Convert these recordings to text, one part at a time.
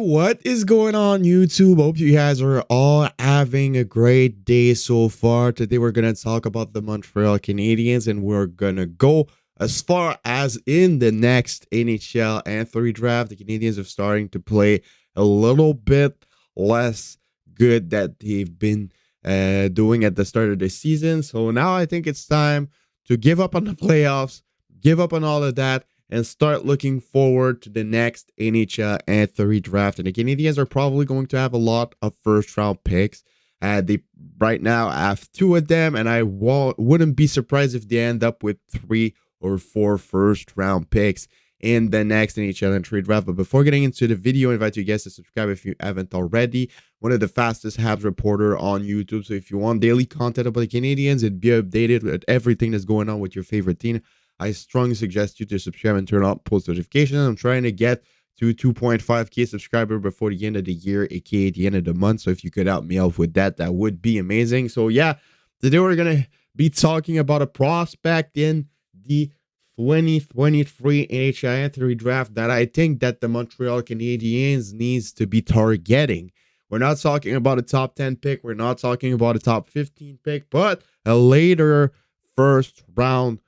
what is going on, YouTube? Hope you guys are all having a great day so far. Today, we're going to talk about the Montreal Canadiens, and we're going to go as far as in the next NHL N3 draft. The Canadiens are starting to play a little bit less good that they've been doing at the start of the season. So now I think it's time to give up on the playoffs, give up on all of that, and start looking forward to the next NHL N3 draft. And the Canadiens are probably going to have a lot of first-round picks. They right now have two of them, and I wouldn't be surprised if they end up with 3 or 4 first-round picks in the next NHL N3 draft. But before getting into the video, I invite you guys to subscribe if you haven't already. One of the fastest Habs reporter on YouTube. So if you want daily content about the Canadiens and be updated with everything that's going on with your favorite team, I strongly suggest you to subscribe and turn on post notifications. I'm trying to get to 2.5k subscribers before the end of the year, aka the end of the month. So if you could help me out with that, that would be amazing. So yeah, today we're gonna be talking about a prospect in the 2023 NHL N3 draft that I think that the Montreal Canadiens needs to be targeting. We're not talking about a top 10 pick. We're not talking about a top 15 pick, but a later first round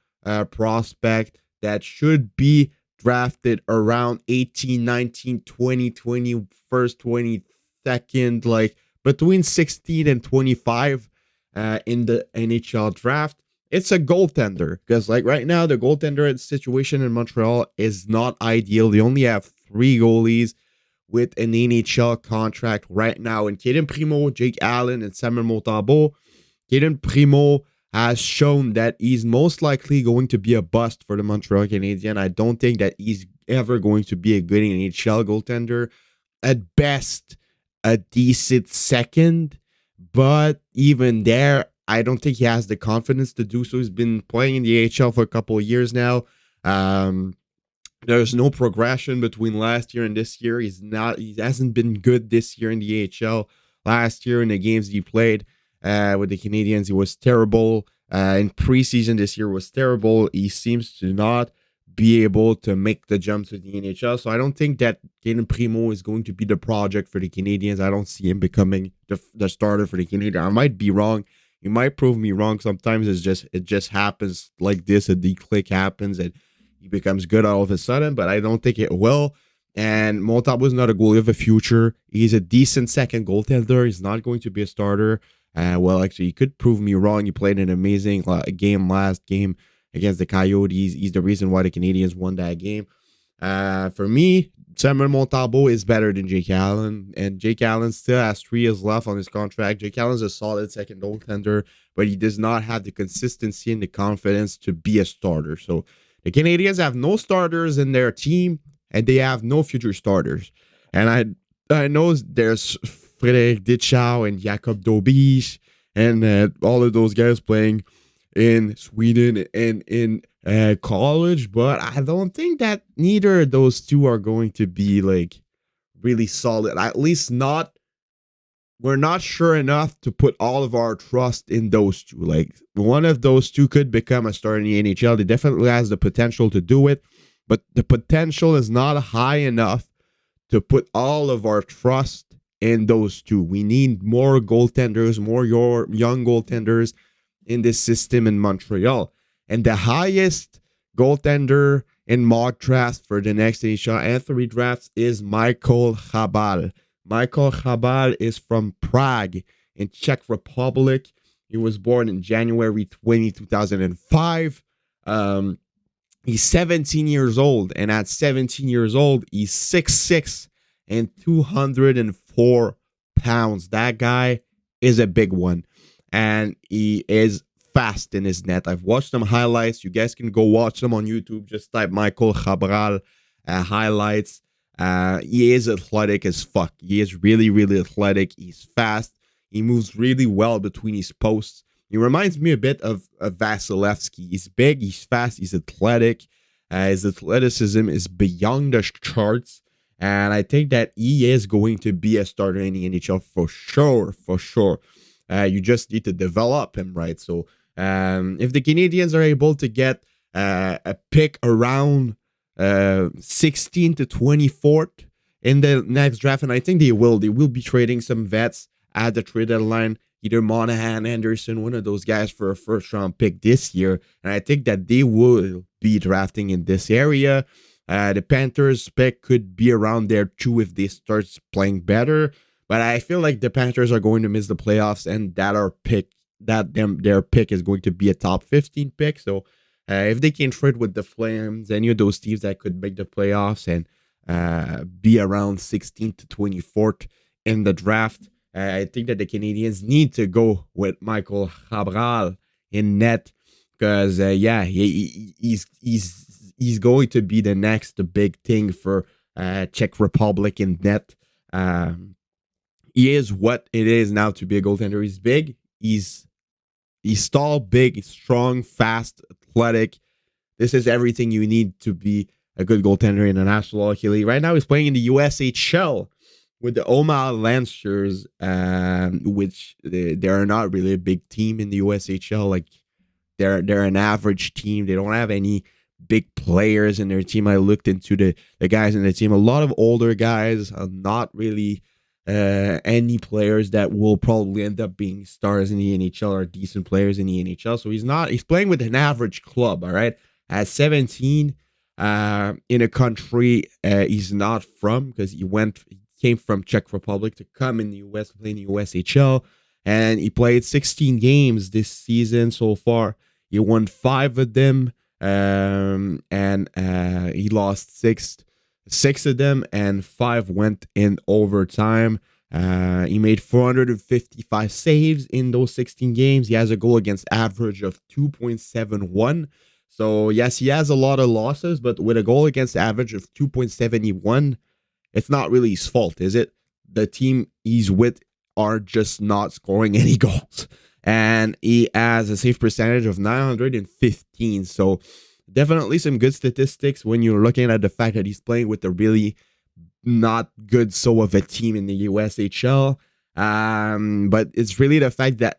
prospect that should be drafted around 18, 19, 20, 21st, 22nd, like between 16 and 25 in the NHL draft. It's a goaltender because like right now, the goaltender situation in Montreal is not ideal. They only have 3 goalies with an NHL contract right now. And Kaden Primo, Jake Allen, and Samuel Montembeault. Kaden Primo has shown that he's most likely going to be a bust for the Montreal Canadiens. I don't think that he's ever going to be a good NHL goaltender. At best, a decent second. But even there, I don't think he has the confidence to do so. He's been playing in the AHL for a couple of years now. There's no progression between last year and this year. He hasn't been good this year in the AHL. Last year in the games he played with the Canadiens, he was terrible. In preseason this year was terrible. He seems to not be able to make the jump to the NHL. So I don't think that Kaden Primo is going to be the project for the Canadiens. I don't see him becoming the starter for the Canadiens. I might be wrong. You might prove me wrong. Sometimes it just happens like this. A declick happens and he becomes good all of a sudden, but I don't think it will. And Montembeault is not a goalie of a future. He's a decent second goaltender. He's not going to be a starter. Well, actually, he could prove me wrong. He played an amazing last game against the Coyotes. He's the reason why the Canadiens won that game. For me, Samuel Montembeault is better than Jake Allen, and Jake Allen still has 3 years left on his contract. Jake Allen's a solid second goaltender, but he does not have the consistency and the confidence to be a starter. So the Canadiens have no starters in their team, and they have no future starters. And I know there's Frédéric Ditchow and Jacob Dobich and all of those guys playing in Sweden and in college, but I don't think that neither of those two are going to be like really solid. At least not. We're not sure enough to put all of our trust in those two. Like one of those two could become a star in the NHL. They definitely has the potential to do it, but the potential is not high enough to put all of our trust in those two. We need more goaltenders, more young goaltenders in this system in Montreal. And the highest goaltender in mock draft for the next NHL N3 drafts is Michael Habal. Michael Habal is from Prague in Czech Republic. He was born in January 20, 2005. He's 17 years old, and at 17 years old, he's 6'6" and 204 pounds. That guy is a big one, and he is fast in his net. I've watched some highlights. You guys can go watch them on YouTube. Just type Michael Habal highlights. He is athletic as fuck. He is really, really athletic. He's fast. He moves really well between his posts. He reminds me a bit of Vasilevsky. He's big, he's fast, he's athletic. His athleticism is beyond the charts. And I think that he is going to be a starter in the NHL for sure, for sure. You just need to develop him, right? So if the Canadiens are able to get a pick around 16 to 24th in the next draft, and I think they will. They will be trading some vets at the trade deadline, either Monahan, Anderson, one of those guys for a first round pick this year. And I think that they will be drafting in this area. The Panthers pick could be around there too if they start playing better. But I feel like the Panthers are going to miss the playoffs, and their pick is going to be a top 15 pick. So if they can trade with the Flames, any of those teams that could make the playoffs and be around 16th to 24th in the draft, I think that the Canadians need to go with Michael Cabral in net because he's going to be the next big thing for Czech Republic in net. He is what it is now to be a goaltender. He's big. He's tall, big, strong, fast, athletic. This is everything you need to be a good goaltender in the National Hockey League. Right now, he's playing in the USHL with the Omaha Lancers, which they are not really a big team in the USHL. Like they're an average team. They don't have any big players in their team. I looked into the guys in the team. A lot of older guys, not really any players that will probably end up being stars in the NHL or decent players in the NHL. So he's playing with an average club, all right? At 17, in a country he's not from, because he came from Czech Republic to come in the US to play in the USHL, and he played 16 games this season so far. He won 5 of them, and he lost six of them, and 5 went in overtime. He made 455 saves in those 16 games. He has a goal against average of 2.71. So yes, he has a lot of losses, but with a goal against average of 2.71, it's not really his fault, is it? The team he's with are just not scoring any goals. And he has a save percentage of 915. So definitely some good statistics when you're looking at the fact that he's playing with a really not good so of a team in the USHL. But it's really the fact that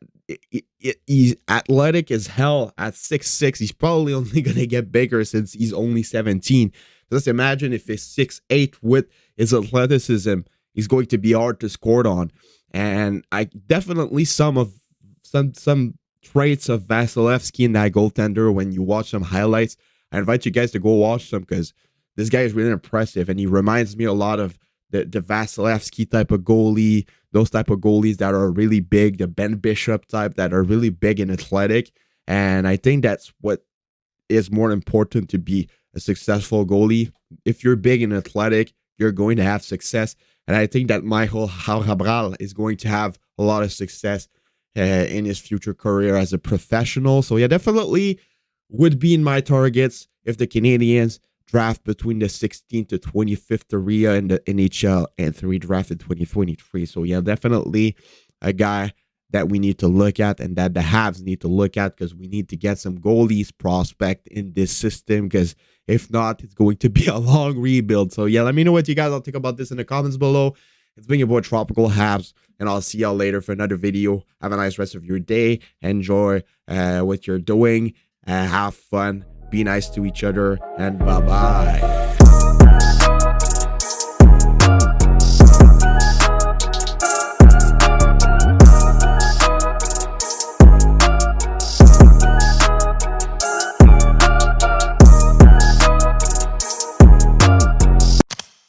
he's athletic as hell at 6'6". He's probably only going to get bigger since he's only 17. Just imagine if he's 6'8" with his athleticism, he's going to be hard to score on. And I definitely some traits of Vasilevsky in that goaltender when you watch some highlights. I invite you guys to go watch them because this guy is really impressive, and he reminds me a lot of the Vasilevsky type of goalie, those type of goalies that are really big, the Ben Bishop type that are really big and athletic. And I think that's what is more important to be a successful goalie. If you're big and athletic, you're going to have success. And I think that Michael Cabral is going to have a lot of success in his future career as a professional. So yeah, definitely would be in my targets if the Canadians draft between the 16th to 25th area in the NHL and 3 draft in 2023. So yeah, definitely a guy that we need to look at and that the Habs need to look at, because we need to get some goalies prospect in this system, because if not, it's going to be a long rebuild. So yeah, let me know what you guys all think about this in the comments below. It's been your boy Tropical Habs, and I'll see y'all later for another video. Have a nice rest of your day. Enjoy what you're doing. Have fun. Be nice to each other, and bye-bye.